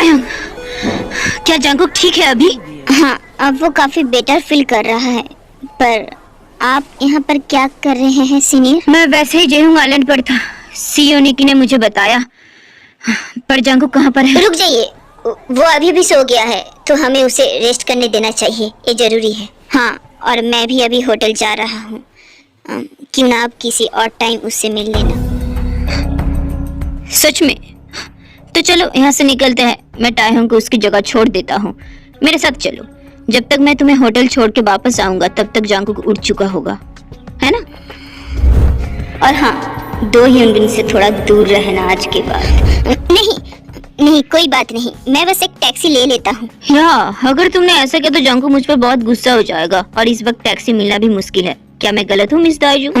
तायंग, क्या जंगकुक ठीक है अभी? हाँ, अब वो काफी बेटर फील कर रहा है। पर आप यहाँ पर क्या कर रहे हैं सीनियर? मैं वैसे ही जेहुंग आइलैंड पर था, सीओ निकी ने मुझे बताया। पर जंगकुक कहाँ पर है? रुक जाइए, वो अभी भी सो गया है तो हमें उसे रेस्ट करने देना चाहिए, ये जरूरी है। हाँ, और मैं भी अभी होटल जा रहा हूँ। क्यों ना आप किसी और टाइम उससे मिल लेना। सच में? तो चलो यहाँ से निकलते हैं। मैं तायंग को उसकी जगह छोड़ देता हूँ, मेरे साथ चलो। जब तक मैं तुम्हें होटल छोड़ के वापस आऊंगा तब तक जंगकुक उड़ चुका होगा, है ना? और हाँ, दो ह्यूनबिन से थोड़ा दूर रहना आज के बाद। नहीं, कोई बात नहीं, मैं बस एक टैक्सी ले लेता हूँ। या अगर तुमने ऐसा किया तो जंगकुक मुझ पर बहुत गुस्सा हो जाएगा और इस वक्त टैक्सी मिलना भी मुश्किल है। क्या मैं गलत हूँ मिस दाइजू?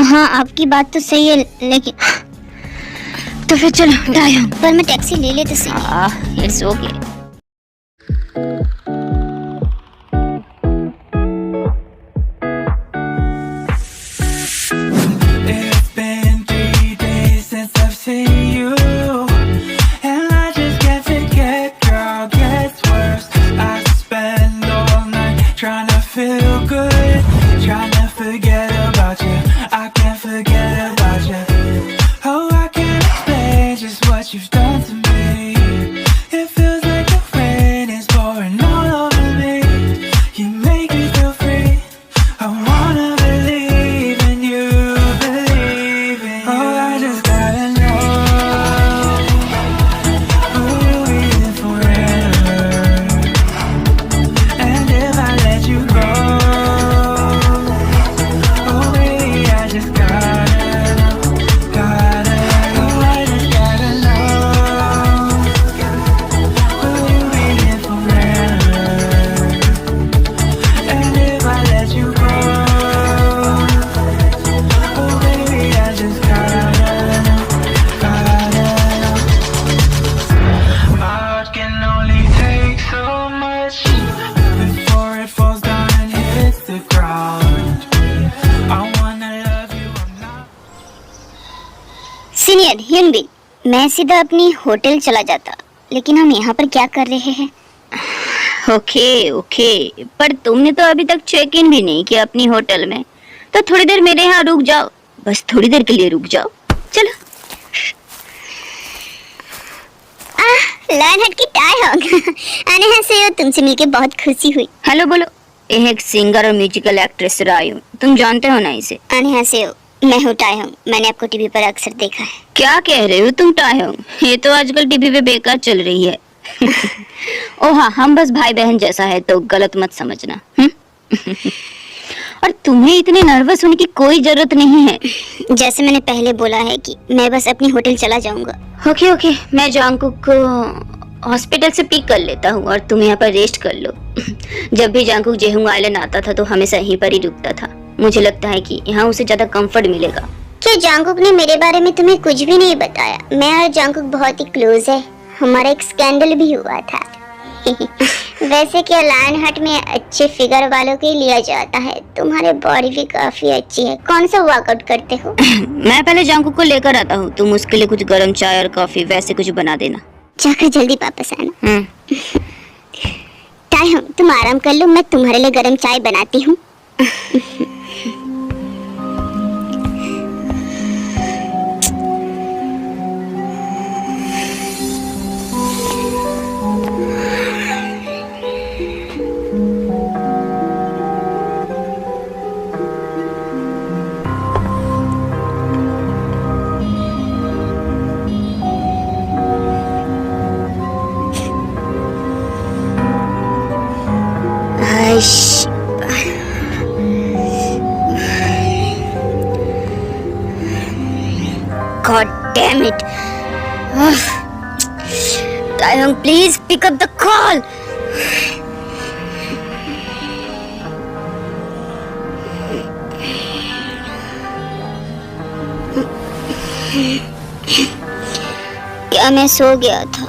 हाँ, आपकी बात तो सही है, लेकिन तो फिर चलो तायंग। पर मैं टैक्सी ले ले तो सही। It's okay. सीनियर ह्यूनबिन, मैं सीधा अपनी होटल चला जाता, लेकिन हम यहाँ पर क्या कर रहे हैं? ओके, पर तुमने तो अभी तक चेक इन भी नहीं किया अपनी होटल में, तो थोड़ी देर मेरे यहाँ रुक जाओ, बस थोड़ी देर के लिए रुक जाओ। चलो। लायनहार्ट की तायंग, अन्यहासेयो, तुमसे मिलके बहुत खुशी हुई। हेलो बोलो। ये एक सिंगर और म्यूजिकल एक्ट्रेस रायू, तुम जानते हो ना इसे? अन्यहासेयो, मैं हूँ तायंग, मैंने आपको टीवी पर अक्सर देखा है। क्या कह रहे हो तुम तायंग? ये तो आजकल टीवी पे बेकार चल रही है। ओ हाँ, हम बस भाई बहन जैसा है तो गलत मत समझना। और तुम्हें इतने नर्वस होने की कोई जरूरत नहीं है। जैसे मैंने पहले बोला है कि मैं बस अपनी होटल चला जाऊंगा। ओके, मैं जंगकुक को हॉस्पिटल से पिक कर लेता हूँ और तुम यहाँ पर रेस्ट कर लो। जब भी जंगकुक जेहुंग आइलैंड आता था तो हमेशा यहीं पर ही रुकता था। मुझे लगता है कि यहाँ उसे ज्यादा कंफर्ट मिलेगा। क्या जंगकुक ने मेरे बारे में तुम्हें कुछ भी नहीं बताया? मैं और जंगकुक बहुत ही क्लोज है, हमारा एक स्कैंडल भी हुआ था। वैसे क्या लायनहार्ट में अच्छे फिगर वालों के लिया जाता है? तुम्हारी बॉडी भी काफी अच्छी है, कौन सा वर्कआउट करते हो? मैं पहले जंगकुक को लेकर आता हूँ, तुम उसके लिए कुछ गर्म चाय और कॉफी वैसे कुछ बना देना। जाकर जल्दी वापस आना। तायंग, तुम आराम कर लो, मैं तुम्हारे लिए गर्म चाय बनाती हूँ। God damn it! Taeyong, please pick up the call. क्या मैं सो गया था?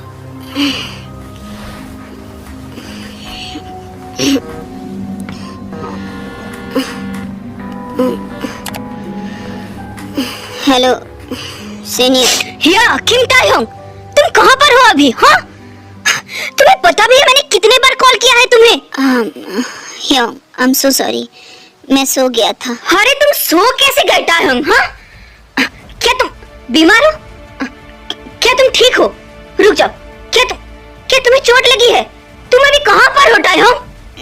Hello senior. या किम तायंग, तुम कहाँ पर हो अभी? हाँ, तुम्हें पता भी है मैंने कितने बार कॉल किया है तुम्हें? आई एम सो सॉरी, मैं सो गया था। अरे तुम सो कैसे गए टायहंग? हाँ, क्या तुम बीमार हो? क्या तुम ठीक हो? रुक जाओ, क्या तुम्हें चोट लगी है? तुम अभी कहाँ पर हो टायहंग?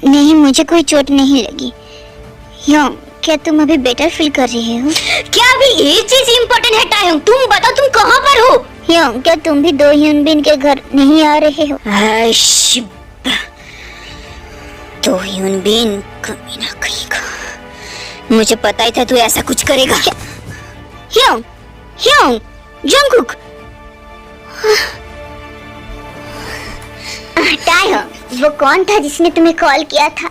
नहीं, मुझे कोई चोट नहीं लगी। योंग, क्या तुम अभी बेटर फील कर रहे हो? क्या अभी ये चीज इम्पोर्टेंट है टायहंग? तुम बताओ तुम कहाँ पर हो? योंग, क्या तुम भी दो ह्यून बिन के घर नहीं आ रहे हो? तो ह्यून बिन कमीना करेगा। मुझे पता ही था तू ऐसा कुछ करेगा। Yong, Yong, Jungkook. टायहंग, वो कौन था जिसने तुम्हें कॉल किया था?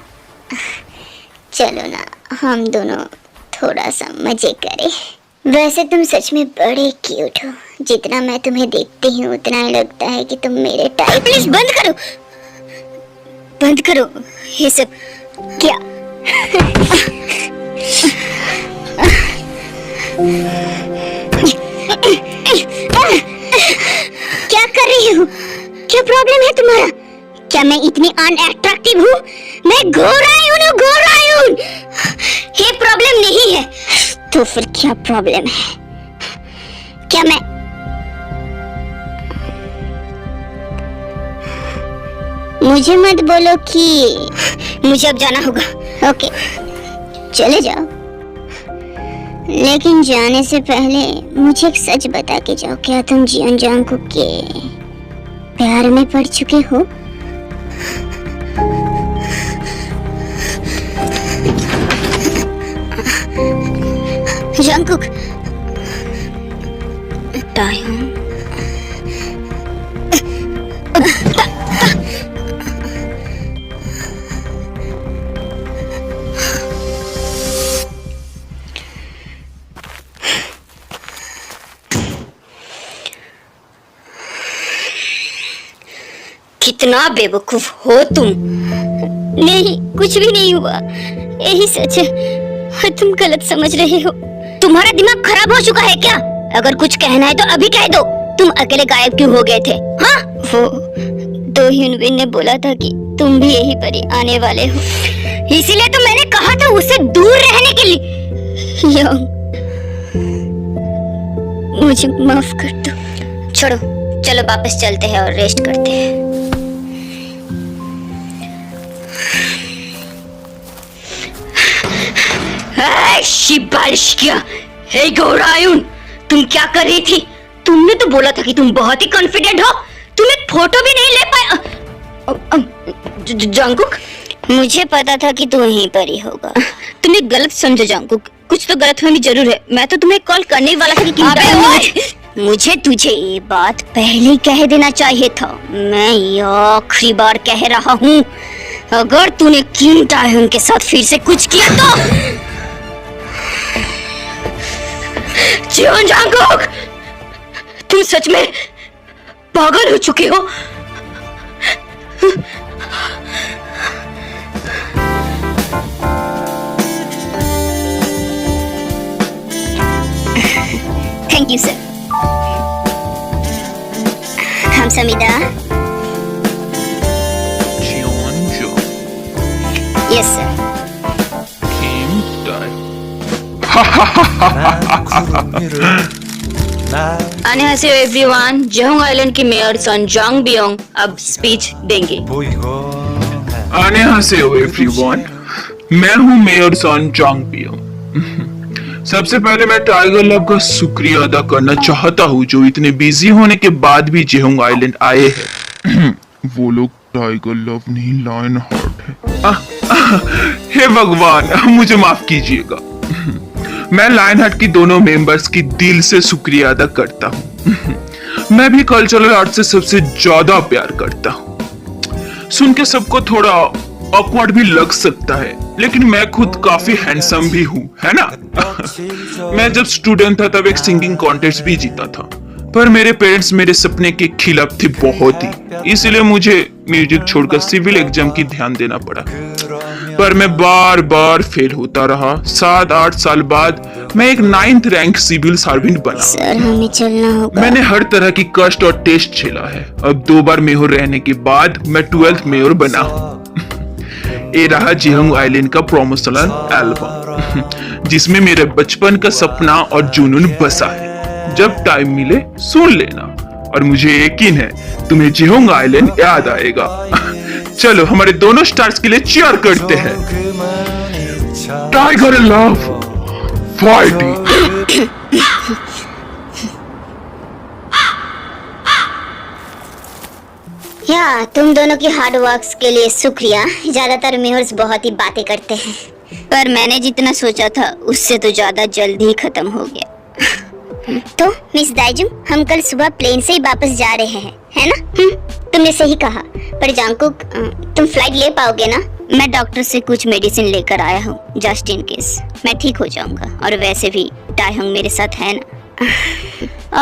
चलो ना, हम दोनों थोड़ा सा मजे करें। वैसे तुम सच में बड़े क्यूट हो। जितना मैं तुम्हें देखती हूँ उतना ही लगता है कि तुम मेरे टाइप। प्लीज बंद करो, बंद करो ये सब। क्या? क्या कर रही हो? क्या प्रॉब्लम है तुम्हारा? क्या मैं इतनी अनअट्रैक्टिव हूँ? मैं गोरायून हूँ, गोरायून। ये प्रॉब्लम नहीं है। तो फिर क्या प्रॉब्लम है? क्या मैं मुझे मत बोलो कि मुझे अब जाना होगा। ओके, चले जाओ, लेकिन जाने से पहले मुझे एक सच बता के जाओ। क्या तुम जियोन जंगकुक के प्यार में पड़ चुके हो? जंगकुक, टायहंग, कितना बेवकूफ हो तुम। नहीं, कुछ भी नहीं हुआ, यही सच है और तुम गलत समझ रहे हो। तुम्हारा दिमाग खराब हो चुका है क्या? अगर कुछ कहना है तो अभी कह दो। तुम अकेले गायब क्यों हो गए थे? हाँ, वो दो ह्यून बिन ने बोला था कि तुम भी यहीं पर ही आने वाले हो, इसीलिए तो मैंने कहा था उससे दूर रहने के लिए। योंग, मुझे माफ कर दो। छोड़ो, चलो वापस चलते हैं और रेस्ट करते हैं। शिबालिश्किया, हे गोरायून, तुम क्या कर रही थी? तुमने तो बोला था कि तुम बहुत ही कॉन्फिडेंट हो। तुम एक फोटो भी नहीं ले पाए। जंगकुक, मुझे पता था कि तू यहीं पर ही होगा। तुमने गलत समझा जंगकुक, कुछ तो गलतफहमी जरूर है। मैं तो तुम्हें कॉल करने ही वाला था कि मुझे तुझे ये बात पहले ही कह देना चाहिए था। मैं ये आखिरी बार कह रहा हूँ, अगर तूने किम टायहंग के साथ फिर से कुछ किया तो जियोन जंगकुक, तुम सच में पागल हो चुके हो। Thank you sir. 감사합니다. 지원조 Yes sir. 김딸 안녕하세요 everyone. Jahong island के मेयर सन जंग बियोंग अब स्पीच देंगे। 안녕하세요 एवरीवन, मैं हूँ मेयर सन जंग बियोंग। सबसे पहले मैं टाइगर लव का शुक्रिया अदा करना चाहता हूँ जो इतने बिजी होने के बाद भी जेहोंग आइलैंड आए हैं। वो लोग टाइगर लव नहीं, लायन हार्ट है। हे भगवान, मुझे माफ कीजिएगा। मैं लायन हार्ट की दोनों मेंबर्स की दिल से शुक्रिया अदा करता हूँ। मैं भी कल्चरल आर्ट से सबसे ज्यादा प्यार करता हूँ। सुन के सबको थोड़ा ऑकवर्ड भी लग सकता है, लेकिन मैं खुद काफी हैंडसम भी हूँ, है ना? मैं जब स्टूडेंट था तब एक सिंगिंग कॉन्टेस्ट भी जीता था, पर मेरे पेरेंट्स मेरे सपने के खिलाफ थे बहुत ही, इसलिए मुझे म्यूजिक छोड़कर सिविल एग्जाम की ध्यान देना पड़ा। पर मैं बार बार फेल होता रहा। 7-8 साल बाद मैं एक 9th रैंक सिविल सर्वेंट बना। सर हमें चलना होगा। मैंने हर तरह की कष्ट और टेस्ट झेला है। अब 2 बार मेयर रहने के बाद मैं 12th मेयर बना। ये रहा जेहोंग आइलैंड का प्रमोशनल एल्बम जिसमें मेरे बचपन का सपना और जुनून बसा है। जब टाइम मिले सुन लेना और मुझे यकीन है तुम्हें जेहोंग आइलैंड याद आएगा। चलो हमारे दोनों स्टार्स के लिए चीयर करते हैं। Tiger love fighting. या तुम दोनों की हार्ड वर्क्स के लिए शुक्रिया। ज्यादातर मेयर्स बहुत ही बातें करते हैं, पर मैंने जितना सोचा था उससे तो ज्यादा जल्द ही खत्म हो गया। तो मिस दाइजुम, हम कल सुबह प्लेन से ही वापस जा रहे हैं, है ना? तुमने सही कहा। पर जांगकुक, तुम फ्लाइट ले पाओगे ना? मैं डॉक्टर से कुछ मेडिसिन लेकर आया हूँ, जस्ट इन केस। मैं ठीक हो जाऊंगा। और वैसे भी टाइहंग मेरे साथ है ना।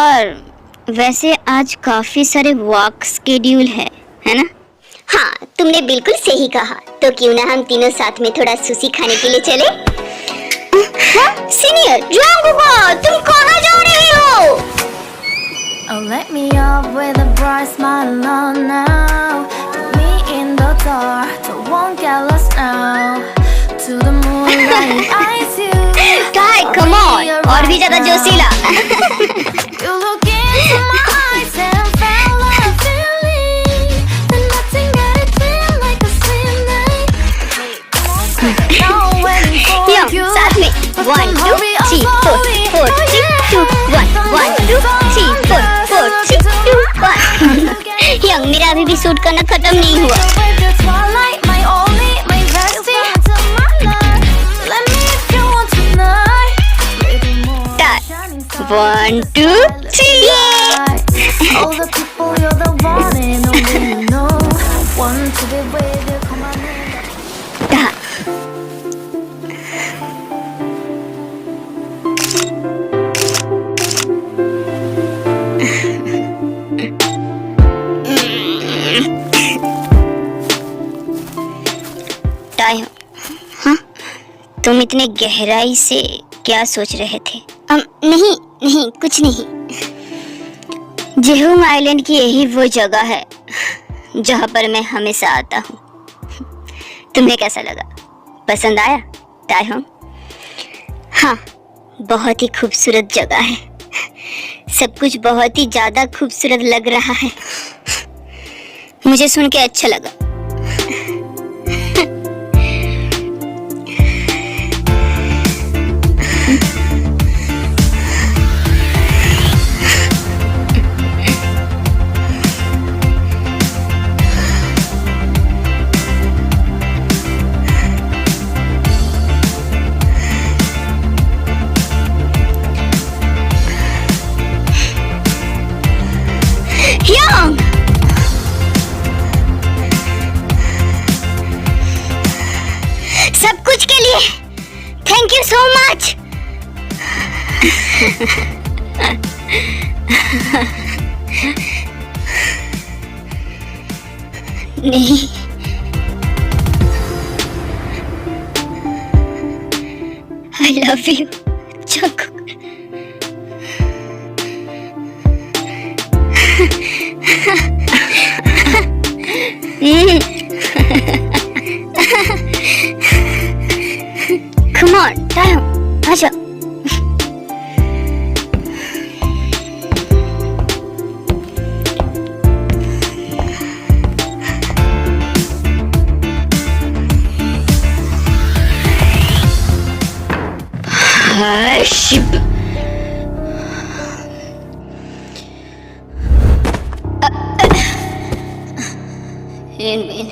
और वैसे आज काफी सारे वॉक स्केड्यूल है ना? हाँ, तुमने बिल्कुल सही कहा। तो क्यों ना हम तीनों साथ में थोड़ा सुशी खाने के लिए चले? हाँ, सीनियर जांगकुक, तुम कहाँ जा रहे हो? Oh, let me up with a bright smile on now. Put me in the dark, don't won't get lost now. To the moonlight, eyes you. Kai, come on, और भी ज्यादा जोशीला। You look into my eyes and fell a feeling. Then nothing got it feel like a slim night. Now when for you. साथ में 1 2 3 4 4 3 2 1 1 2 3 4 4 3 2 1। Young, मेरा अभी भी suit करना खत्म नहीं हुआ। With the twilight, my only, my bestie. Let me if you want tonight. Little more shining star. 1 2 3 All the people, you're the one and only you know. Want to be with you, come on in. टाइहंग, हाँ, तुम इतने गहराई से क्या सोच रहे थे? नहीं नहीं, कुछ नहीं। जेहोंग आइलैंड की यही वो जगह है जहाँ पर मैं हमेशा आता हूँ। तुम्हें कैसा लगा? पसंद आया टाइहंग? हाँ, बहुत ही खूबसूरत जगह है। सब कुछ बहुत ही ज्यादा खूबसूरत लग रहा है। मुझे सुन के अच्छा लगा। Young! सब कुछ के लिए थैंक यू सो मच। नहीं, I love you Jungkook. Come on, Taehyung, आजा। शिप नहीं।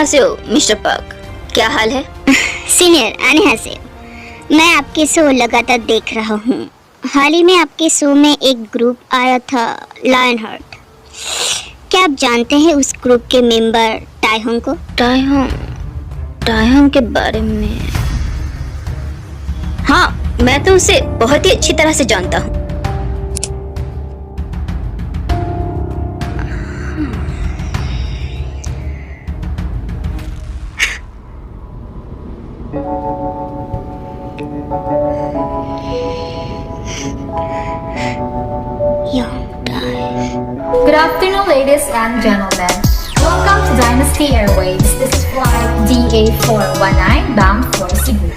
안녕하세요, मिस्टर पार्क। क्या हाल है? सीनियर 안녕하세요। मैं आपके शो लगातार देख रहा हूँ। हाल ही में आपके शो में एक ग्रुप आया था, लायन हार्ट। क्या आप जानते हैं उस ग्रुप के मेंबर टाइहोंग को? टाइहोंग के बारे में? हाँ, मैं तो उसे बहुत ही अच्छी तरह से जानता हूँ। Good afternoon, ladies and gentlemen. Welcome to Dynasty Airways. This is flight DA419 bound for Cebu.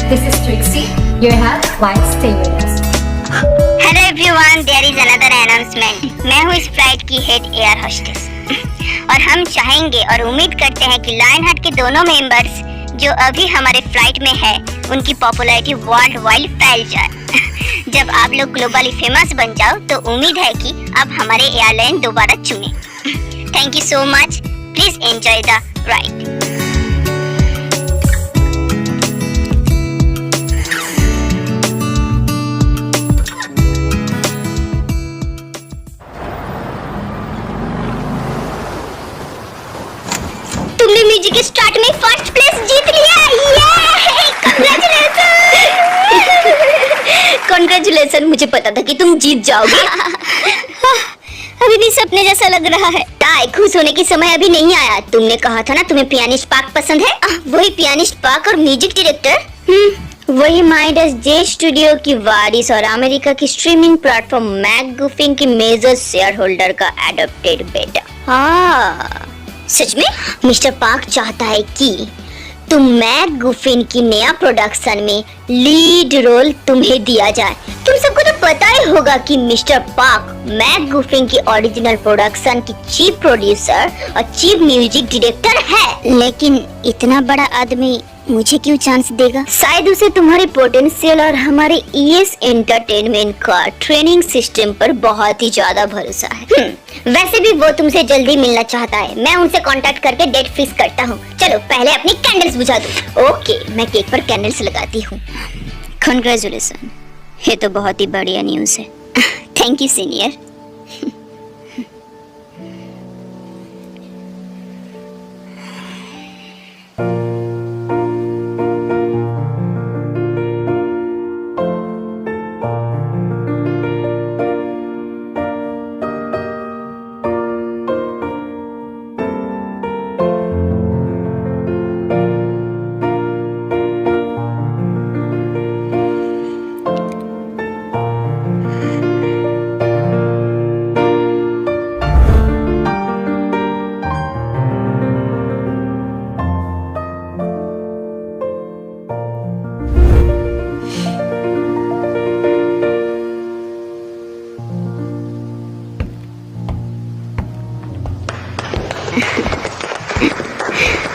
This is Trixie, your head flight stewardess. Hello everyone, there is another announcement. मैं हूँ इस फ्लाइट की हेड एयर होस्टेस और हम चाहेंगे और उम्मीद करते हैं कि लायन हार्ट के दोनों मेंबर्स जो अभी हमारे फ्लाइट में है उनकी पॉपुलैरिटी वर्ल्ड वाइड फैल जाए। जब आप लोग ग्लोबली फेमस बन जाओ तो उम्मीद है कि आप हमारे एयरलाइन दोबारा चुनें। Thank you so much. Please enjoy the ride. तुमने म्यूजिक के स्टार्ट में फर्स्ट प्लेस जीत लिया। कॉन्ग्रेचुलेसन, मुझे पता था कि तुम जीत जाओगे। अभी भी सपने जैसा लग रहा है। टाई, खुश होने की समय अभी नहीं आया। तुमने कहा था ना तुम्हें पियानिस्ट पार्क पसंद है। वही पियानिस्ट पार्क और म्यूजिक डायरेक्टर। वही माइडस जे स्टूडियो की वारिस और अमेरिका की स्ट्रीमिंग प्लेटफॉर्म मैकगुफिन की मेजर शेयर होल्डर का एडॉप्टेड बेटा। हाँ, सच में मिस्टर पार्क चाहता है कि तुम मैकगुफिन की नया प्रोडक्शन में लीड रोल तुम्हें दिया जाए। तुम सबको तो पता ही होगा कि मिस्टर पार्क मैकगुफिन की ओरिजिनल प्रोडक्शन की चीफ प्रोड्यूसर और चीफ म्यूजिक डायरेक्टर है। लेकिन इतना बड़ा आदमी मुझे क्यों चांस देगा? शायद उसे तुम्हारे पोटेंशियल और हमारे ईएस एंटरटेनमेंट का ट्रेनिंग सिस्टम पर बहुत ही ज्यादा भरोसा है। वैसे भी वो तुमसे जल्दी मिलना चाहता है। मैं उनसे कांटेक्ट करके डेट फिक्स करता हूँ। चलो पहले अपनी कैंडल्स बुझा दो। ओके, मैं केक पर कैंडल्स लगाती हूँ। कांग्रेचुलेसन, ये तो बहुत ही बढ़िया न्यूज़ है। Thank you senior.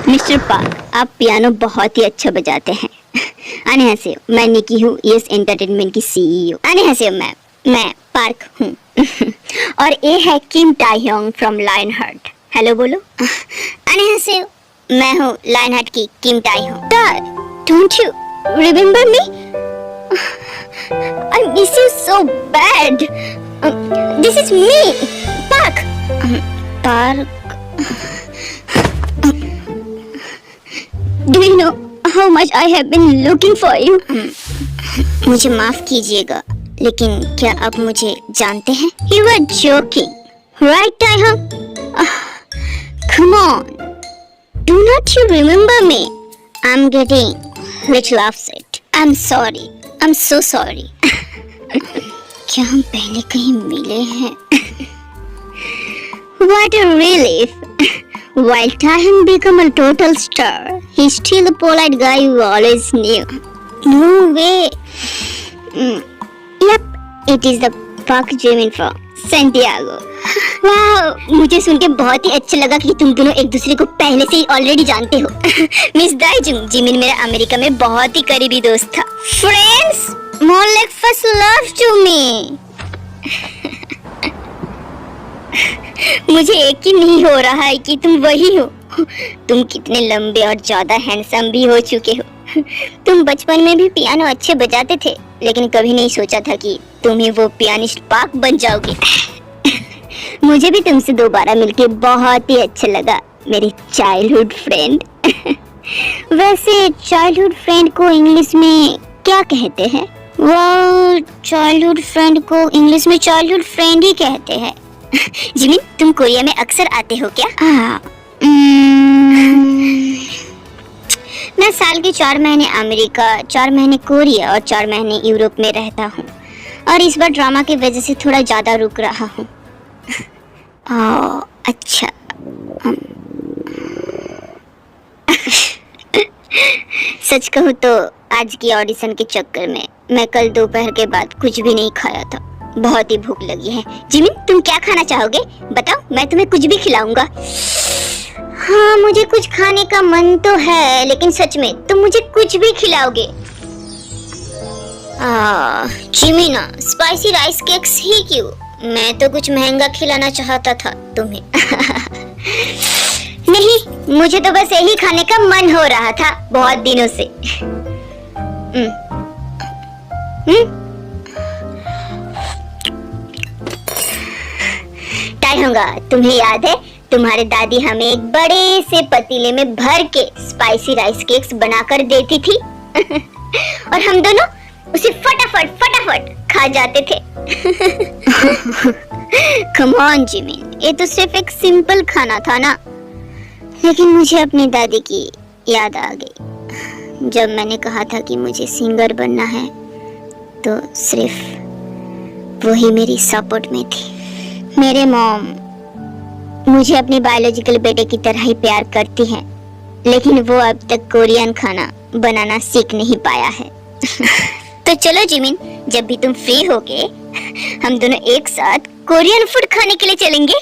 Mister Park, आप पियानो बहुत ही अच्छा बजाते हैं। 안녕하세요, मैं निकी हूँ, यस एंटरटेनमेंट की सीईओ। 안녕하세요 मैम, मैं पार्क हूँ। और ये है Kim Taehong from Lion Heart. Hello बोलो। 안녕하세요, मैं हूँ लायन हार्ट की Kim Taehong. Don't you remember me? I miss you so bad. This is me, Park. Park. Do you know how much I have been looking for you? मुझे माफ कीजिएगा, लेकिन क्या आप मुझे जानते हैं? You are joking, right, Taehyung? Come on, do not you remember me? I'm getting little upset. I'm sorry. I'm so sorry. क्या हम पहले कहीं मिले हैं? What a relief. While Taehyung became a total star, he's still the polite guy you always knew. No way. Yep, it is the Park Jimin from Santiago. Wow, मुझे सुन के बहुत ही अच्छा लगा कि तुम दोनों एक दूसरे को पहले से ही ऑलरेडी जानते हो। मिस दाइजुंग, जिमिन मेरा अमेरिका में बहुत ही करीबी दोस्त था। Friends, more like first love to me. मुझे यकीन नहीं हो रहा है कि तुम वही हो। तुम कितने लंबे और ज्यादा हैंडसम भी हो चुके हो। तुम बचपन में भी पियानो अच्छे बजाते थे, लेकिन कभी नहीं सोचा था कि तुम ही वो पियानिस्ट पाक बन जाओगे। मुझे भी तुमसे दोबारा मिलके बहुत ही अच्छा लगा मेरे चाइल्डहुड फ्रेंड। वैसे चाइल्डहुड फ्रेंड को इंग्लिश में क्या कहते हैं? वो चाइल्डहुड फ्रेंड को इंग्लिश में चाइल्डहुड फ्रेंड ही कहते हैं। जिमिन, तुम कोरिया में अक्सर आते हो क्या? मैं साल के 4 महीने अमेरिका, 4 महीने कोरिया और 4 महीने यूरोप में रहता हूँ, और इस बार ड्रामा की वजह से थोड़ा ज्यादा रुक रहा हूँ। अच्छा। सच कहूँ तो आज की ऑडिशन के चक्कर में मैं कल दोपहर के बाद कुछ भी नहीं खाया था। बहुत ही भूख लगी है। जिमिन, तुम क्या खाना चाहोगे? बताओ, मैं तुम्हें कुछ भी खिलाऊंगा। हाँ, मुझे कुछ खाने का मन तो है, लेकिन सच में तुम मुझे कुछ भी खिलाओगे? जिमिन, स्पाइसी राइस केक्स ही क्यों? मैं तो कुछ महंगा खिलाना चाहता था तुम्हें। नहीं, मुझे तो बस यही खाने का मन हो रहा था बहुत दिनों से। होगा, तुम्हें याद है तुम्हारे दादी हमें एक बड़े से पतीले में भर के स्पाइसी राइस केक्स बनाकर देती थी। और हम दोनों उसे फटाफट खा जाते थे। कम ऑन जिमिन, ये तो सिर्फ एक सिंपल खाना था ना। लेकिन मुझे अपनी दादी की याद आ गई। जब मैंने कहा था कि मुझे सिंगर बनना है, तो सिर्फ वही मेरी सपोर्ट में थी। मेरे मॉम मुझे अपने बायोलॉजिकल बेटे की तरह ही प्यार करती हैं, लेकिन वो अब तक कोरियन खाना बनाना सीख नहीं पाया है। तो चलो जिमिन, जब भी तुम फ्री होगे हम दोनों एक साथ कोरियन फूड खाने के लिए चलेंगे।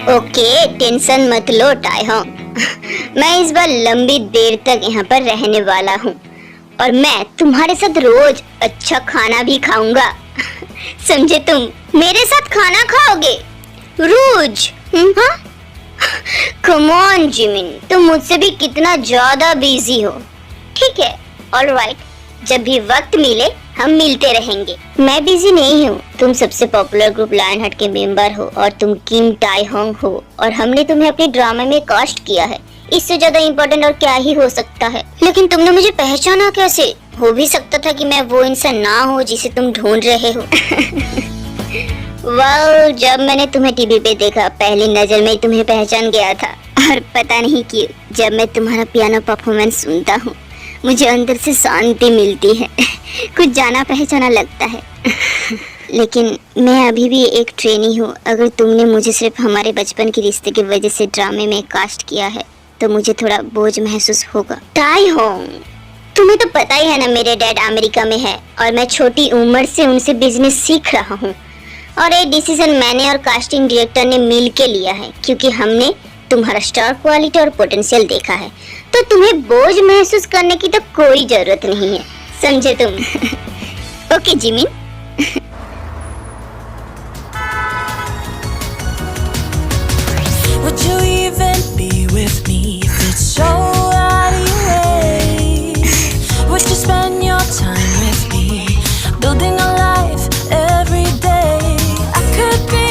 ओके, टेंशन मत लो टाइहोंग। मैं इस बार लंबी देर तक यहाँ पर रहने वाला हूँ, और मैं तुम्हारे साथ रोज अच्छा खाना भी खाऊंगा। समझे? तुम मेरे साथ खाना खाओगे रोज? हाँ? कम ऑन जिमिन, तुम मुझसे भी कितना ज्यादा बिजी हो। ठीक है, ऑलराइट, जब भी वक्त मिले हम मिलते रहेंगे। मैं बिजी नहीं हूँ, तुम सबसे पॉपुलर ग्रुप लायनहार्ट के मेंबर हो, और तुम किम टाइहोंग हो, और हमने तुम्हें अपने ड्रामा में कास्ट किया है। इससे ज्यादा इम्पोर्टेंट और क्या ही हो सकता है। लेकिन तुमने मुझे पहचाना कैसे? हो भी सकता था कि मैं वो इंसान ना हो जिसे तुम ढूंढ रहे हो। वाह, जब मैंने तुम्हें टीवी पे देखा पहली नजर में तुम्हें पहचान गया था। और पता नहीं क्यों, जब मैं तुम्हारा पियानो परफॉर्मेंस सुनता हूँ मुझे अंदर से शांति मिलती है। कुछ जाना पहचाना लगता है। लेकिन मैं अभी भी एक ट्रेनी हूँ। अगर तुमने मुझे सिर्फ हमारे बचपन के रिश्ते की वजह से ड्रामे में कास्ट किया है तो मुझे थोड़ा बोझ महसूस होगा। टाइहोंग, तुम्हें तो पता ही है ना, मेरे डैड अमेरिका में है और मैं छोटी उम्र से उनसे बिजनेस सीख रहा हूँ। और ये डिसीजन मैंने और कास्टिंग डायरेक्टर ने मिल के लिया है, क्योंकि हमने तुम्हारा स्टार क्वालिटी और पोटेंशियल देखा है। तो तुम्हें बोझ महसूस करने की तो कोई जरूरत नहीं है, समझे तुम? Okay Jimin. Would you even be with me if it's so out of your way? Would you spend your time with me, building a life every day? I could be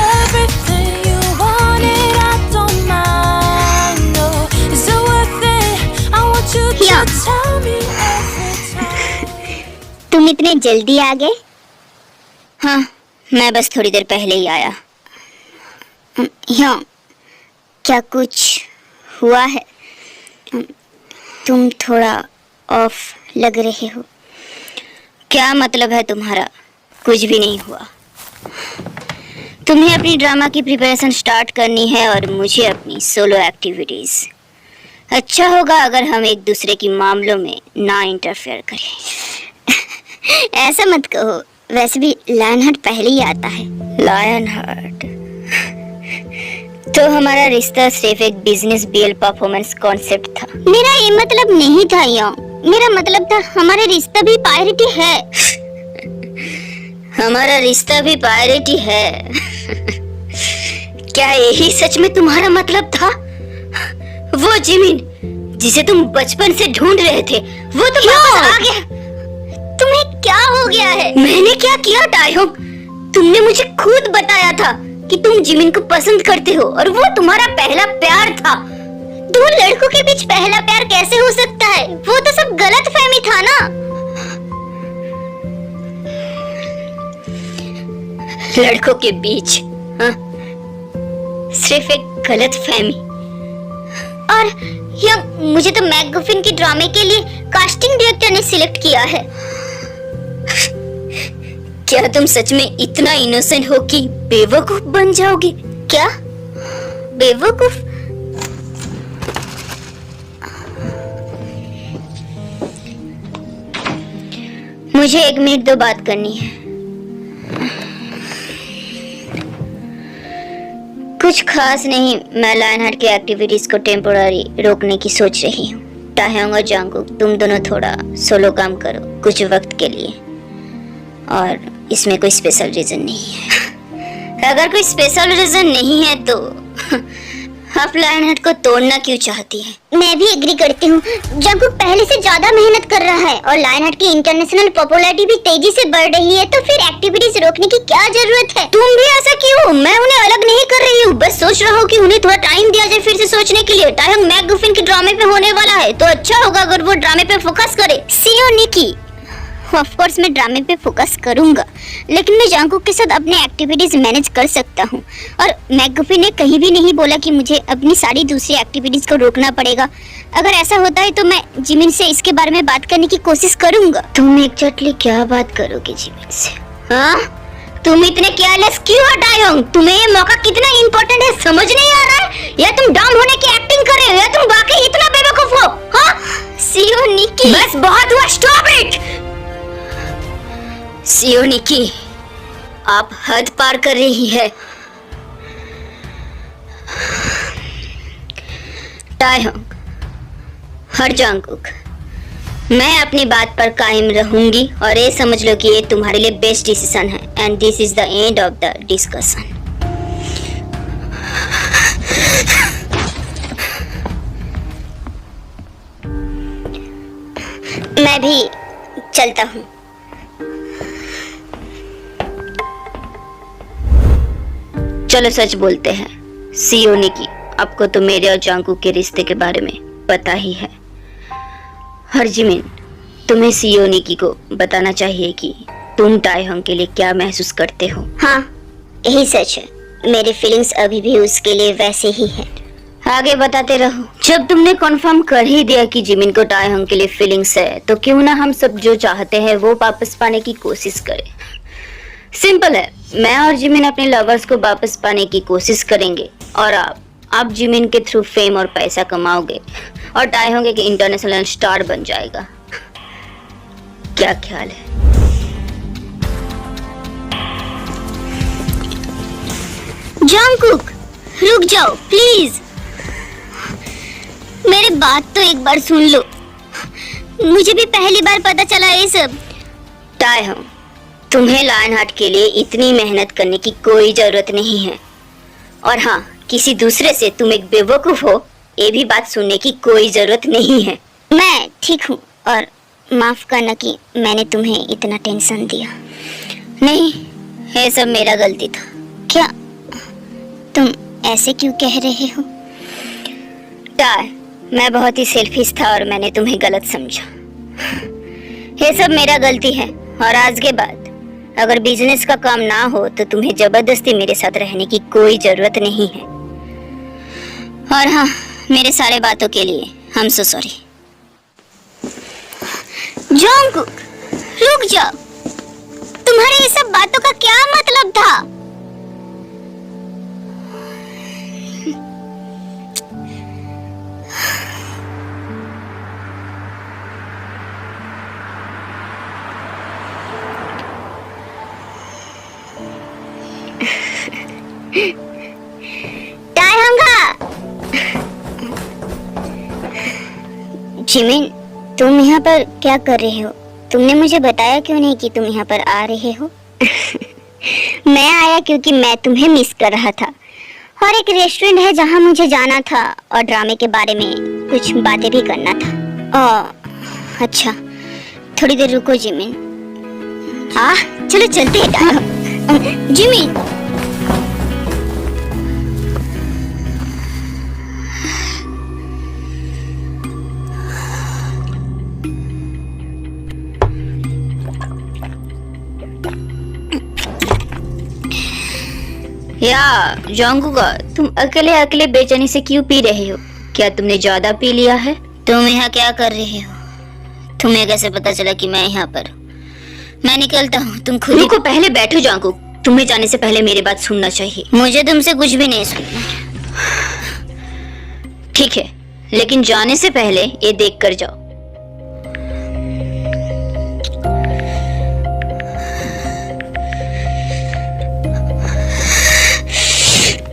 everything you wanted, I don't mind, no. Is it worth it? I want you to tell me every time. तुम इतने जल्दी आ गए? हाँ, मैं बस थोड़ी देर पहले ही आया। हाँ, क्या कुछ हुआ है? तुम थोड़ा ऑफ लग रहे हो। क्या मतलब है तुम्हारा? कुछ भी नहीं हुआ। तुम्हें अपनी ड्रामा की प्रिपरेशन स्टार्ट करनी है और मुझे अपनी सोलो एक्टिविटीज। अच्छा होगा अगर हम एक दूसरे की मामलों में ना इंटरफेयर करें। ऐसा मत कहो, वैसे भी लायनहार्ट पहले ही आता है। लायनहार्ट? तो हमारा रिश्ता सिर्फ एक बिजनेस बीएल परफॉर्मेंस कॉन्सेप्ट था। मेरा ये मतलब नहीं था यार, मेरा मतलब था हमारा रिश्ता भी प्रायोरिटी है। हमारा रिश्ता भी पायरेटी है। क्या यही सच में तुम्हारा मतलब था? वो जिमिन जिसे तुम बचपन से ढूंढ रहे थे वो तो वापस आ गया। तुम्हें क्या हो गया है? मैंने क्या किया टायहोंग? तुमने मुझे खुद बताया था कि तुम जिमिन को पसंद करते हो और वो तुम्हारा पहला प्यार था। दो लड़कों के बीच पहला प्यार कैसे हो सकता है? वो तो सब गलतफहमी था ना। लड़कों के बीच हाँ? सिर्फ एक गलतफहमी। और यह मुझे तो मैकगुफिन के ड्रामे के लिए कास्टिंग डायरेक्टर ने सिलेक्ट किया है। क्या तुम सच में इतना इनोसेंट हो कि बेवकूफ बन जाओगे? क्या बेवकूफ? मुझे 1 मिनट दो, बात करनी है। कुछ खास नहीं, मैं लायनहार्ट की एक्टिविटीज को टेम्पोररी रोकने की सोच रही हूँ। टायहोंग और जांगकुक, तुम दोनों थोड़ा सोलो काम करो कुछ वक्त के लिए, और इसमें कोई स्पेशल रीजन नहीं है। अगर कोई स्पेशल रीजन नहीं है तो आप लायनहार्ट को तोड़ना क्यों चाहती है? मैं भी एग्री करती हूँ। जंकुक पहले से ज्यादा मेहनत कर रहा है और लायनहार्ट की इंटरनेशनल पॉपुलैरिटी भी तेजी से बढ़ रही है, तो फिर एक्टिविटीज रोकने की क्या जरूरत है? तुम भी ऐसा क्यों? मैं उन्हें अलग नहीं कर रही हूँ, बस सोच रहा हूँ कि उन्हें थोड़ा टाइम दिया जाए फिर से सोचने के लिए। टायहोंग मैकगुफिन के ड्रामे पे होने वाला है, तो अच्छा होगा अगर वो ड्रामे पे फोकस करे। सीओ निकी, ऑफ कोर्स मैं ड्रामे पे फोकस करूंगा, लेकिन मैं जांगकुक के साथ अपने एक्टिविटीज मैनेज कर सकता हूँ। और मैकगुफिन ने कहीं भी नहीं बोला कि मुझे अपनी सारी दूसरी एक्टिविटीज को रोकना पड़ेगा। अगर ऐसा होता है तो मैं जिमिन से इसके बारे में बात करने की कोशिश करूंगा। तुम एग्जैक्टली क्या बात करोगे जिमिन से? हाँ, तुम इतने केयरलेस क्यों हो टायहोंग? तुम्हें ये मौका कितना इम्पोर्टेंट है समझ नहीं आ रहा है? या तुम डाउन होने की एक्टिंग कर रहे हो या तुम वाकई इतना बेवकूफ हो? हाँ सीओ निकी, बस बहुत हुआ, स्टॉप इट। सीओ निकी, आप हद पार कर रही है। टायहोंग और जांगकुक, मैं अपनी बात पर कायम रहूंगी और ये समझ लो कि ये तुम्हारे लिए बेस्ट डिसीजन है, and this is the end of the discussion. मैं भी चलता हूँ। चलो सच बोलते हैं सीओ निकी, आपको तो मेरे और जांगकुक के रिश्ते के बारे में पता ही है। हर जिमिन, तुम्हें सीओ निकी को बताना चाहिए कि तुम टायहोंग के लिए क्या महसूस करते हो। हाँ, यही सच है। मेरी फीलिंग्स अभी भी उसके लिए वैसे ही है। आगे बताते रहो। जब तुमने कन्फर्म कर ही दिया कि जिमिन को टायहोंग के लिए फीलिंग्स है, तो क्यों ना हम सब जो चाहते हैं वो वापस पाने की कोशिश करें। सिंपल है, मैं और जिमिन अपने लवर्स को वापस पाने की कोशिश करेंगे और आप जिमिन के थ्रू फेम और पैसा कमाओगे और टायहोंग एक इंटरनेशनल स्टार बन जाएगा। क्या ख्याल है? जांगकुक, रुक जाओ प्लीज। मेरी बात तो एक बार सुन लो। मुझे भी पहली बार पता चला ये सब। टायहोंग, तुम्हें लायनहार्ट के लिए इतनी मेहनत करने की कोई जरूरत नहीं है। और हाँ, किसी दूसरे से तुम एक बेवकूफ हो ये भी बात सुनने की कोई जरूरत नहीं है। मैं ठीक हूँ और माफ करना कि मैंने तुम्हें इतना टेंशन दिया। नहीं, ये सब मेरा गलती था। क्या तुम ऐसे क्यों कह रहे हो? टाय, मैं बहुत ही सेल्फिश था और मैंने तुम्हें गलत समझा। ये सब मेरा गलती है और आज के बाद अगर बिजनेस का काम ना हो तो तुम्हें जबरदस्ती मेरे साथ रहने की कोई जरूरत नहीं है। और हाँ, मेरे सारे बातों के लिए I'm so sorry। जांगकुक, रुक जाओ। तुम्हारे ये सब बातों का क्या मतलब था? जिमिन, तुम यहाँ पर क्या कर रहे हो? तुमने मुझे बताया क्यों नहीं कि तुम यहाँ पर आ रहे हो? मैं आया क्योंकि मैं तुम्हें मिस कर रहा था और एक रेस्टोरेंट है जहां मुझे जाना था और ड्रामे के बारे में कुछ बातें भी करना था। अच्छा, थोड़ी देर रुको जिमिन। चलो चलते हैं। जिमिन, या जंगकुक, तुम अकेले अकेले बेचैनी से क्यों पी रहे हो? क्या तुमने ज्यादा पी लिया है? तुम यहाँ क्या कर रहे हो? तुम्हें कैसे पता चला कि मैं यहाँ पर? मैं निकलता हूँ, तुम खुद ही- रुको, पहले बैठो जंगकुक। तुम्हें जाने से पहले मेरी बात सुनना चाहिए। मुझे तुमसे कुछ भी नहीं सुनना। ठीक है, लेकिन जाने से पहले ये देख कर जाओ।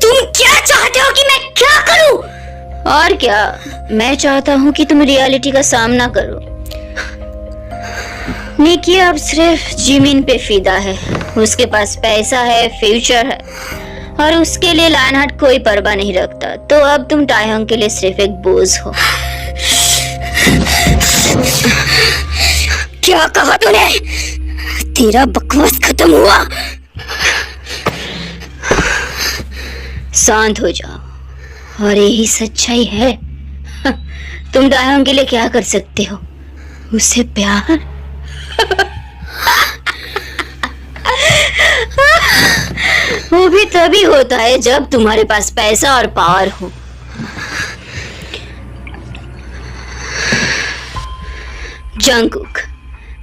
तुम क्या चाहते हो कि मैं क्या करूं? और क्या, मैं चाहता हूँ कि तुम रियलिटी का सामना करो। निकी अब सिर्फ जिमिन पे फिदा है। उसके पास पैसा है, फ्यूचर है और उसके लिए लाइनहार्ट कोई परवाह नहीं रखता। तो अब तुम टायहंग के लिए सिर्फ एक बोझ हो। क्या कहा तूने? तेरा बकवास खत्म हुआ। शांत हो जाओ और यही सच्चाई है। तुम टायहंग के लिए क्या कर सकते हो? उससे प्यार। वो भी तभी होता है जब तुम्हारे पास पैसा और पावर हो। जंगकुक,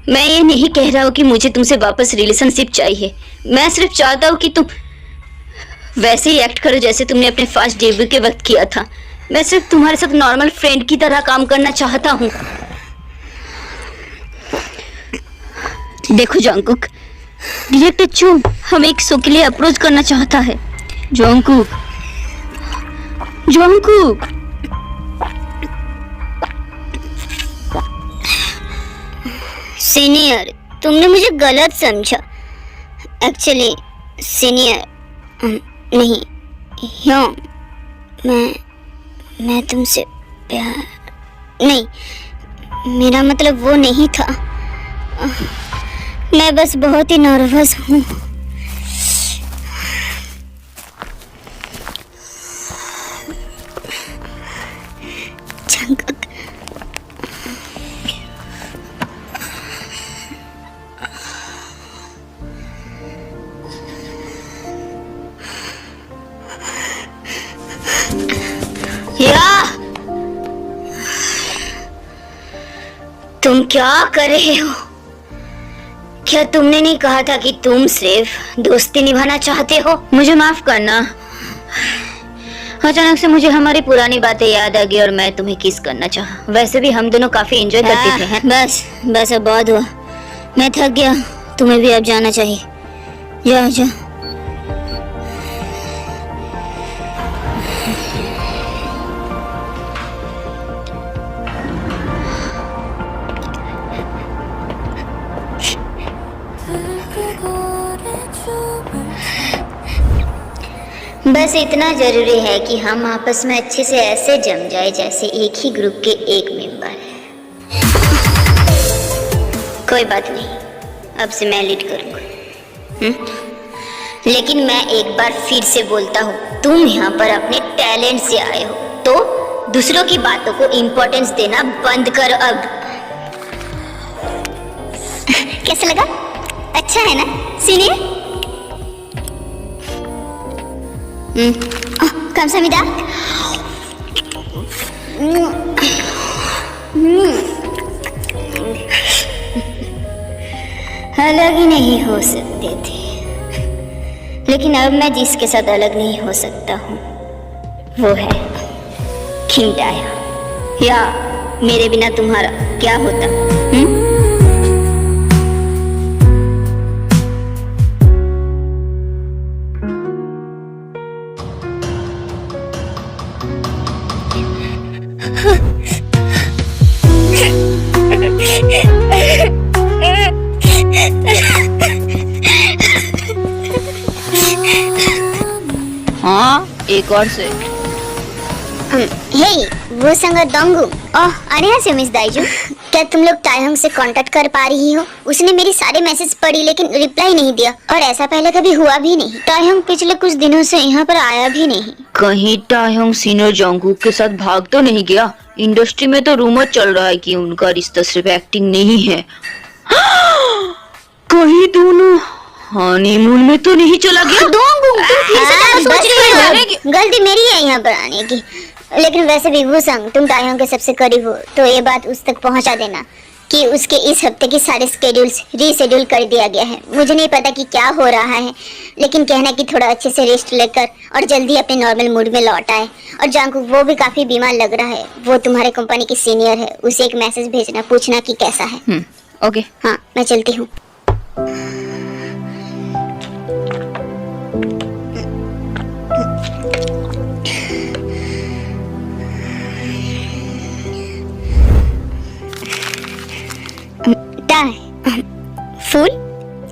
मैं ये नहीं कह रहा हूँ कि मुझे तुमसे वापस रिलेशनशिप चाहिए। मैं सिर्फ चाहता हूँ कि तुम वैसे ही एक्ट करो जैसे तुमने अपने फर्स्ट डेब्यू के वक्त किया था। मैं सिर्फ तुम्हारे साथ नॉर्मल फ्रेंड की तरह काम करना चाहता हूँ। देखो जंगकुक, डायरेक्टर चू हमें एक शो के लिए अप्रोच करना चाहता है। जंगकुक, जंगकुक, सीनियर, तुमने मुझे गलत समझा। एक्चुअली सीनियर नहीं, हाँ, मैं तुमसे प्यार नहीं, मेरा मतलब वो नहीं था। मैं बस बहुत ही नर्वस हूँ। जंगकुक, या तुम क्या कर रहे हो? क्या तुमने नहीं कहा था कि तुम सिर्फ दोस्ती निभाना चाहते हो? मुझे माफ करना, अचानक से मुझे हमारी पुरानी बातें याद आ गई और मैं तुम्हें किस करना चाहा। वैसे भी हम दोनों काफी एंजॉय करते थे। हैं? बस अब बहुत हुआ। मैं थक गया, तुम्हें भी अब जाना चाहिए। जाओ जाओ। बस इतना जरूरी है कि हम आपस में अच्छे से ऐसे जम जाए जैसे एक ही ग्रुप के एक मेंबर है। कोई बात नहीं, अब से मैं लीड करूंगा। लेकिन मैं एक बार फिर से बोलता हूँ, तुम यहाँ पर अपने टैलेंट से आए हो, तो दूसरों की बातों को इम्पोर्टेंस देना बंद करो अब। कैसा लगा? अच्छा है ना सीनियर? 감사합니다. अलग ही नहीं हो सकते थे, लेकिन अब मैं जिसके साथ अलग नहीं हो सकता हूँ वो है किंग टायहंग। या मेरे बिना तुम्हारा क्या होता? बेकार से। हे, वो संगत दोंगू। ओह, 안녕하세요 मिस दाइजू। क्या तुम लोग तायहंग से कांटेक्ट कर पा रही हो? उसने मेरी सारे मैसेज पढ़ी लेकिन रिप्लाई नहीं दिया, और ऐसा पहले कभी हुआ भी नहीं। तायहंग पिछले कुछ दिनों से यहाँ पर आया भी नहीं। कहीं तायहंग सीनियर जंगकुक के साथ भाग तो नहीं गया? इंडस्ट्री में तो रूमर चल रहा है कि उनका रिश्ता सिर्फ एक्टिंग नहीं है। कहीं दोनों हनीमून में तो नहीं चला गया? दोंगू, तुम फिर से हाँ, ज्यादा सोच बस रही हो। कर। गलती मेरी है यहाँ पर आने की। लेकिन वैसे भी वो संग, तुम तायहंग के सबसे करीब हो, तो ये बात उस तक पहुँचा देना कि उसके इस हफ्ते के सारे स्केड्यूल्स रीशेड्यूल कर दिया गया है। मुझे नहीं पता कि क्या हो रहा है, लेकिन कहना कि थोड़ा अच्छे से रेस्ट लेकर और जल्दी अपने नॉर्मल मूड में लौट आए। और जंगकुक, वो भी काफी बीमार लग रहा है। वो तुम्हारे कंपनी की सीनियर है, उसे एक मैसेज भेजना, पूछना कि कैसा है। ओके। हाँ, मैं चलती हूँ। फूल?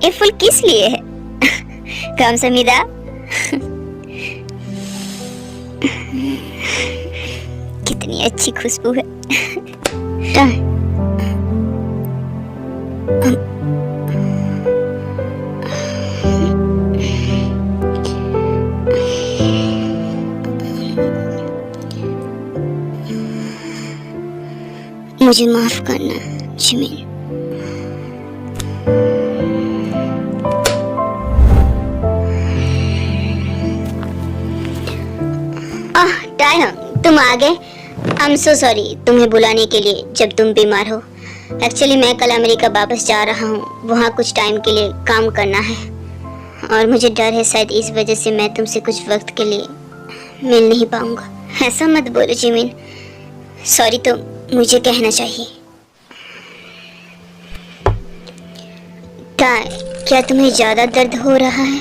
ये फूल किस लिए है? 감사합니다। कितनी अच्छी खुशबू है। मुझे माफ करना जिमिन। तायहंग, तुम आ गए। आई एम सो सॉरी तुम्हें बुलाने के लिए जब तुम बीमार हो। एक्चुअली मैं कल अमेरिका वापस जा रहा हूँ, वहाँ कुछ टाइम के लिए काम करना है, और मुझे डर है शायद इस वजह से मैं तुमसे कुछ वक्त के लिए मिल नहीं पाऊंगा। ऐसा मत बोलो जिमिन, सॉरी तो मुझे कहना चाहिए। क्या तुम्हें ज्यादा दर्द हो रहा है?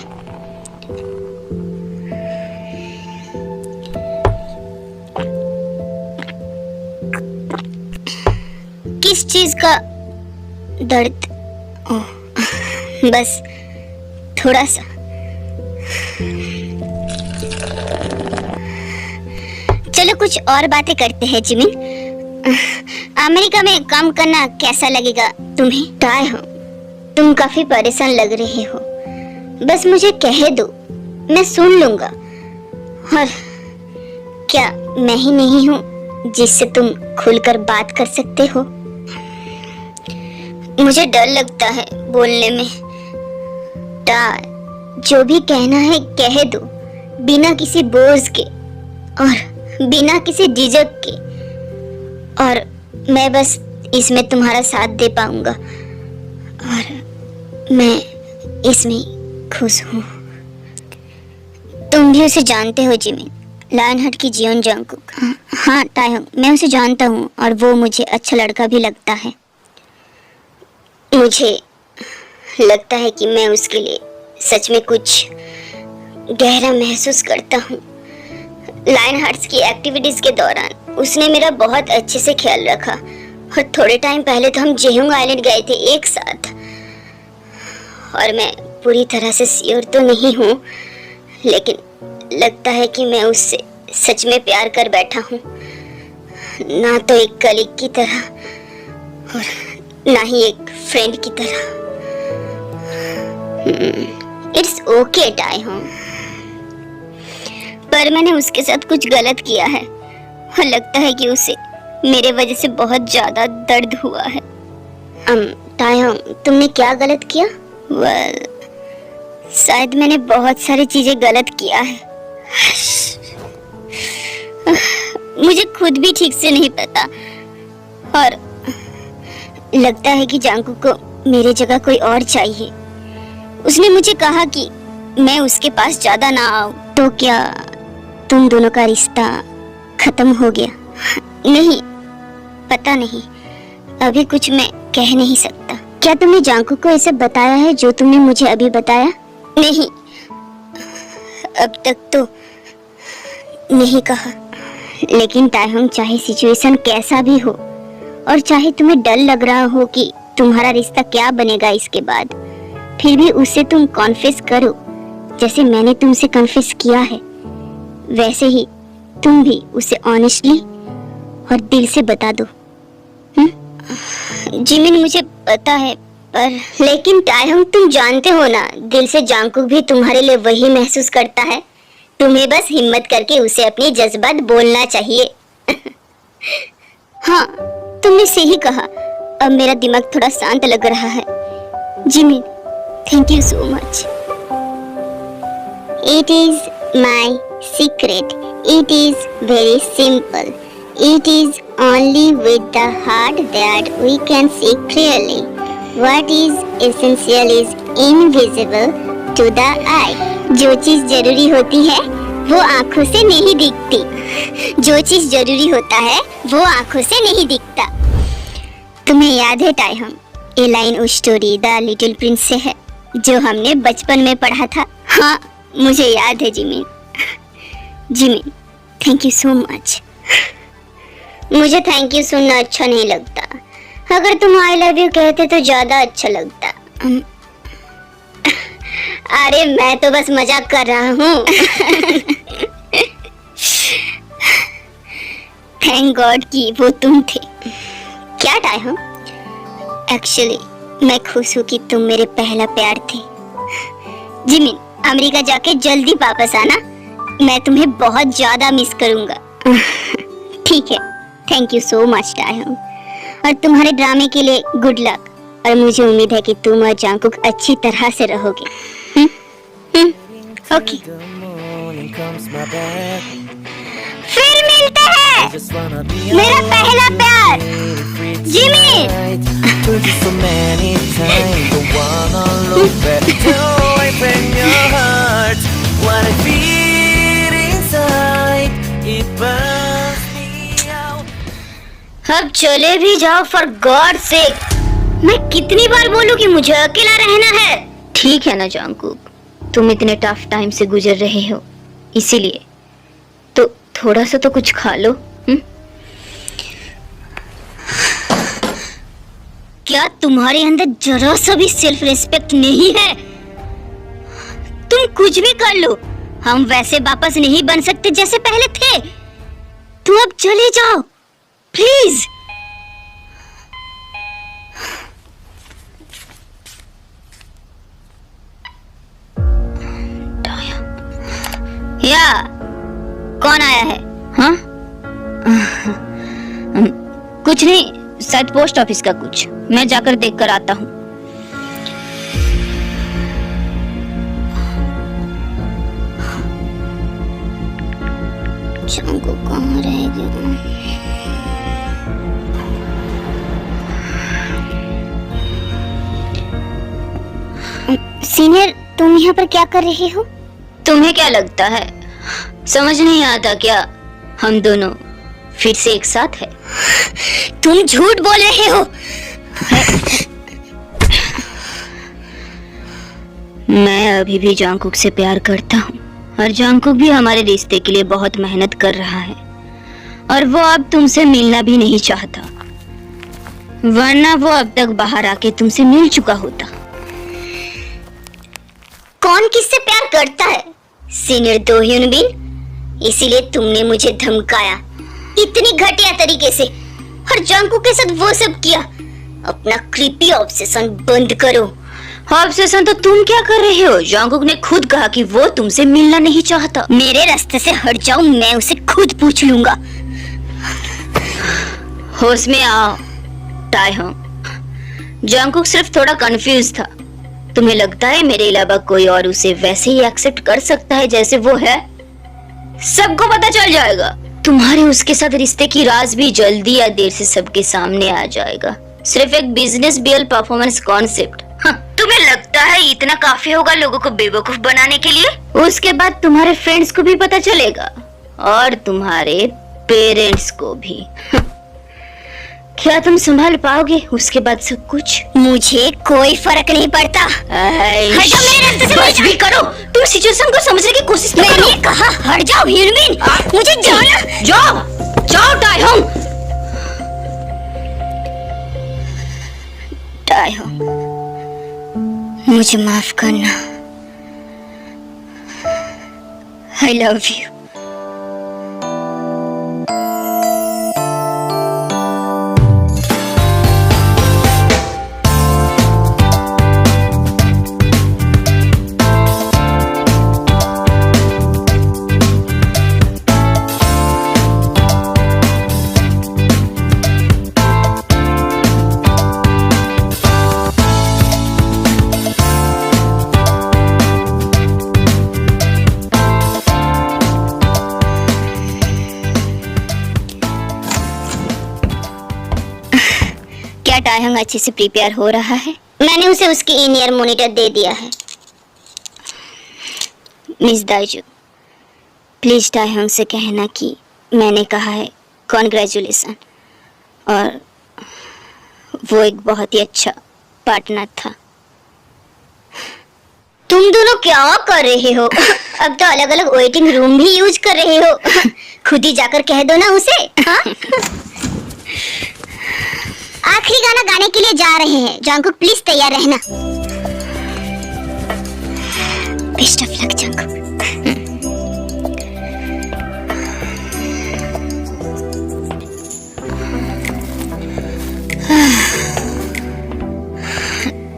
किस चीज का दर्द? ओह, बस थोड़ा सा। चलो कुछ और बातें करते हैं जिमिन। अमेरिका में काम करना कैसा लगेगा तुम्हें? तायहंग, तुम काफी परेशान लग रहे हो, बस मुझे कह दो, मैं सुन लूंगा। और क्या मैं ही नहीं हूँ जिससे तुम खुलकर बात कर सकते हो? मुझे डर लगता है बोलने में। जो भी कहना है कह दो, बिना किसी बोझ के और बिना किसी झिझक के, और मैं बस इसमें तुम्हारा साथ दे पाऊंगा, और मैं इसमें खुश हूँ। तुम भी उसे जानते हो जिमिन, लायनहार्ट की जियोन जंगकुक। हाँ तायहंग, मैं उसे जानता हूँ, और वो मुझे अच्छा लड़का भी लगता है। मुझे लगता है कि मैं उसके लिए सच में कुछ गहरा महसूस करता हूँ। लायनहार्ट की एक्टिविटीज के दौरान उसने मेरा बहुत अच्छे से ख्याल रखा, और थोड़े टाइम पहले तो हम जेहुंग आइलैंड गए थे एक साथ। और मैं पूरी तरह से श्योर तो नहीं हूँ, लेकिन लगता है कि मैं उससे सच में प्यार कर बैठा हूँ, ना तो एक कलीग की तरह और ना ही एक फ्रेंड की तरह। इट्स ओके तायहंग, पर मैंने उसके साथ कुछ गलत किया है, और लगता है कि उसे मेरे वजह से बहुत ज्यादा दर्द हुआ है। तायहंग, तुमने क्या गलत किया? शायद मैंने बहुत सारी चीजें गलत किया है। मुझे खुद भी ठीक से नहीं पता, और लगता है कि जंगकुक को मेरे जगह कोई और चाहिए। उसने मुझे कहा कि मैं उसके पास ज्यादा ना आऊं। तो क्या तुम दोनों का रिश्ता खत्म हो गया? नहीं, पता नहीं, अभी कुछ मैं कह नहीं सकता। क्या तुमने जंगकुक को ऐसे बताया है जो तुमने मुझे अभी बताया? नहीं, अब तक तो नहीं कहा। लेकिन तायहंग, चाहे सिचुएशन कैसा भी हो, और चाहे तुम्हें डर लग रहा हो कि तुम्हारा रिश्ता क्या बनेगा इसके बाद, फिर भी उसे तुम कॉन्फेस करो, जैसे मैंने तुमसे कन्फेस किया है। वैसे ही तुम भी उसे ऑनेस्टली और दिल से बता दो। जिमिन मुझे पता है, पर लेकिन टायहंग तुम जानते हो ना, दिल से जांगकुक भी तुम्हारे लिए वही महसूस करता है। तुम्हें बस हिम्मत करके उसे अपने जज्बात बोलना चाहिए। हाँ, तुमने सही कहा। अब मेरा दिमाग थोड़ा शांत लग रहा है। Jimin, thank you so much. It is my secret. It is very simple. It is only with the heart that we can see clearly. What is essential is invisible to the eye. जो चीज जरूरी होती है वो आंखों से नहीं दिखती। जो चीज जरूरी होता है वो आंखों से नहीं दिखता। तुम्हें याद है टायहंग, ये लाइन उस स्टोरी द लिटिल प्रिंस से है जो हमने बचपन में पढ़ा था। हाँ, मुझे याद है Jimin. Jimin, thank you so much. मुझे थैंक यू सुनना अच्छा नहीं लगता। अगर तुम आई लव यू कहते तो ज्यादा अच्छा लगता। अरे मैं तो बस मजाक कर रहा हूँ। थैंक गॉड कि वो तुम थे। क्या टाइम? एक्चुअली मैं खुश हूँ कि तुम मेरे पहला प्यार थे। जिमिन, अमेरिका जाके जल्दी वापस आना, मैं तुम्हें बहुत ज्यादा मिस करूंगा। ठीक है, थैंक यू सो मच टायहंग, और तुम्हारे ड्रामे के लिए गुड लक। और मुझे उम्मीद है कि तुम और जांगकुक अच्छी तरह से रहोगे। ओके, फिर मिलते हैं। मेरा पहला प्यार Jimin. So many times the one I look back to life in your heart. What I feel inside, it burns me out. अब चले भी जाओ फॉर गॉड सेक। मैं कितनी बार बोलूं कि मुझे अकेला रहना है। ठीक है ना जांगकुक, तुम इतने टफ टाइम से गुजर रहे हो, इसीलिए तो थोड़ा सा तो कुछ खा लो। क्या तुम्हारे अंदर जरा सा भी सेल्फ रिस्पेक्ट नहीं है? तुम कुछ भी कर लो, हम वैसे वापस नहीं बन सकते जैसे पहले थे। तुम अब चले जाओ प्लीज। या कौन आया है? हाँ? कुछ नहीं, शायद पोस्ट ऑफिस का कुछ। मैं जाकर देख कर आता हूँ। जांगकुक कहाँ रह गया? सीनियर, तुम यहाँ पर क्या कर रहे हो? तुम्हें क्या लगता है, समझ नहीं आता क्या हम दोनों फिर से एक साथ है? तुम झूठ बोल रहे हो। मैं अभी भी जांगकुक से प्यार करता हूँ, और जांगकुक भी हमारे रिश्ते के लिए बहुत मेहनत कर रहा है, और वो अब तुमसे मिलना भी नहीं चाहता, वरना वो अब तक बाहर आके तुमसे मिल चुका होता। कौन किससे प्यार करता है? सीनियर दो ह्यून बिन, इसीलिए तुमने मुझे धमकाया इतनी घटिया तरीके से, और जांगकुक के साथ वो सब किया। अपना क्रीपी ऑब्सेशन बंद करो। ऑब्सेशन तो तुम क्या कर रहे हो? जांगकुक ने खुद कहा कि वो तुमसे मिलना नहीं चाहता। मेरे रास्ते से हट जाओ, मैं उसे खुद पूछ लूंगा। होश में आओ टायहंग। जांगकुक सिर्फ थोड़ा कंफ्यूज था। तुम्हें लगता है मेरे अलावा कोई और उसे वैसे ही एक्सेप्ट कर सकता है जैसे वो है? सबको पता चल जाएगा। तुम्हारे उसके साथ रिश्ते की राज भी जल्दी या देर से सबके सामने आ जाएगा। सिर्फ एक बिजनेस बीएल परफॉर्मेंस कॉन्सेप्ट। तुम्हें लगता है इतना काफी होगा लोगों को बेवकूफ बनाने के लिए? उसके बाद तुम्हारे फ्रेंड्स को भी पता चलेगा, और तुम्हारे पेरेंट्स को भी। क्या तुम संभाल पाओगे उसके बाद सब कुछ? मुझे कोई फर्क नहीं पड़ता। हट जाओ मेरे रास्ते से। कुछ भी करो, तुम सिचुएशन को समझने की कोशिश तो करो। मैंने कहा हट जाओ ह्यून, मुझे जाना। जाओ जाओ टायहंग। टायहंग, मुझे माफ करना। I love you. क्या टायहंग अच्छे से प्रिपेयर हो रहा है? मैंने उसे उसकी इन ईयर मॉनिटर दे दिया है। मिस दाइजू, प्लीज टायहंग से कहना कि मैंने कहा है कॉन्ग्रेचुलेसन, और वो एक बहुत ही अच्छा पार्टनर था। तुम दोनों क्या कर रहे हो? अब तो अलग अलग वेटिंग रूम भी यूज कर रहे हो। खुद ही जाकर कह दो ना उसे। हाँ? आखिरी गाना गाने के लिए जा रहे हैं। जंगकुक प्लीज तैयार रहना। Best of luck Jungkook.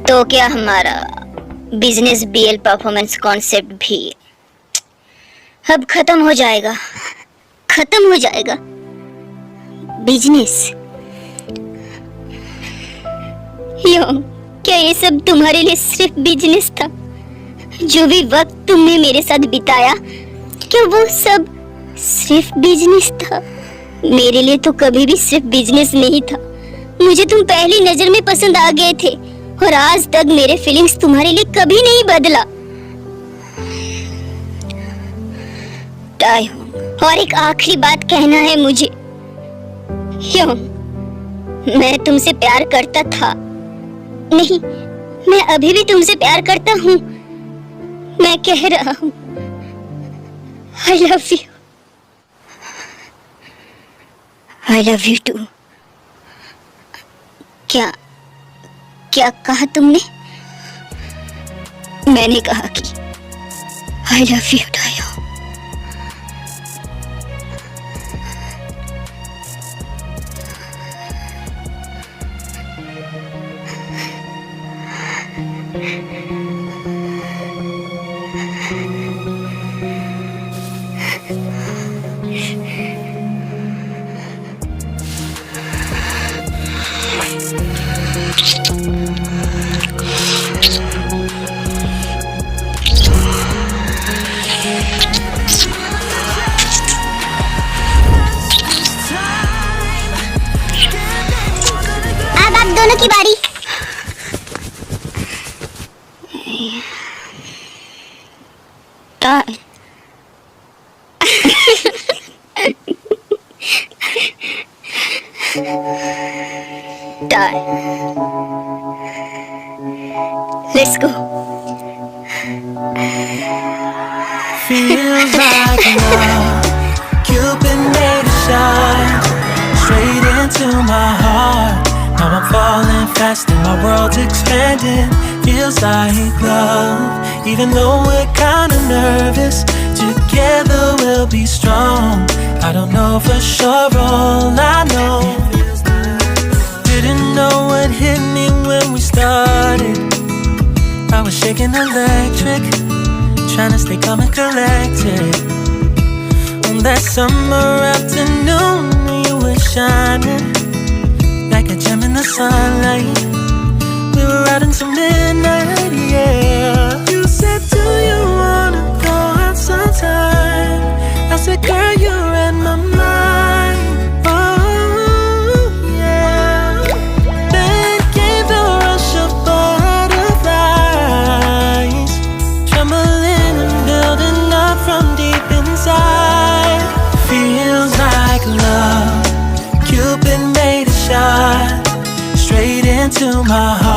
तो क्या हमारा बिजनेस बीएल परफॉर्मेंस कॉन्सेप्ट भी अब खत्म हो जाएगा? खत्म हो जाएगा बिजनेस? योंग, क्या ये सब तुम्हारे लिए सिर्फ बिजनेस था? जो भी वक्त तुमने मेरे साथ बिताया, क्या वो सब सिर्फ बिजनेस था? मेरे लिए तो कभी भी सिर्फ बिजनेस नहीं था। मुझे तुम पहली नजर में पसंद आ गए थे, और आज तक मेरे फीलिंग्स तुम्हारे लिए कभी नहीं बदला। टायहंग, और एक आखिरी बात कहना है मुझे। योंग, मैं तुमसे प्यार करता था, नहीं, मैं अभी भी तुमसे प्यार करता हूँ। मैं कह रहा हूँ I love you. I love you too. क्या कहा तुमने? मैंने कहा कि आई लव यू टायहंग। अब आप दोनों की बारी। Tae Tae, let's go. Feels like love. Cupid made a shot straight into my heart. Now I'm falling fast and my world's expanding. Feels like love. Even though we're kinda nervous, together we'll be strong. I don't know for sure, all I know. Didn't know what hit me when we started. I was shaking electric, trying to stay calm and collected. On that summer afternoon, you were shining like a gem in the sunlight. We were out until midnight, yeah. You said, do you wanna go out sometime? I said, girl, you read my mind. Oh, yeah. Then came the rush of butterflies, trembling and building up from deep inside. Feels like love. Cupid made a shot straight into my heart.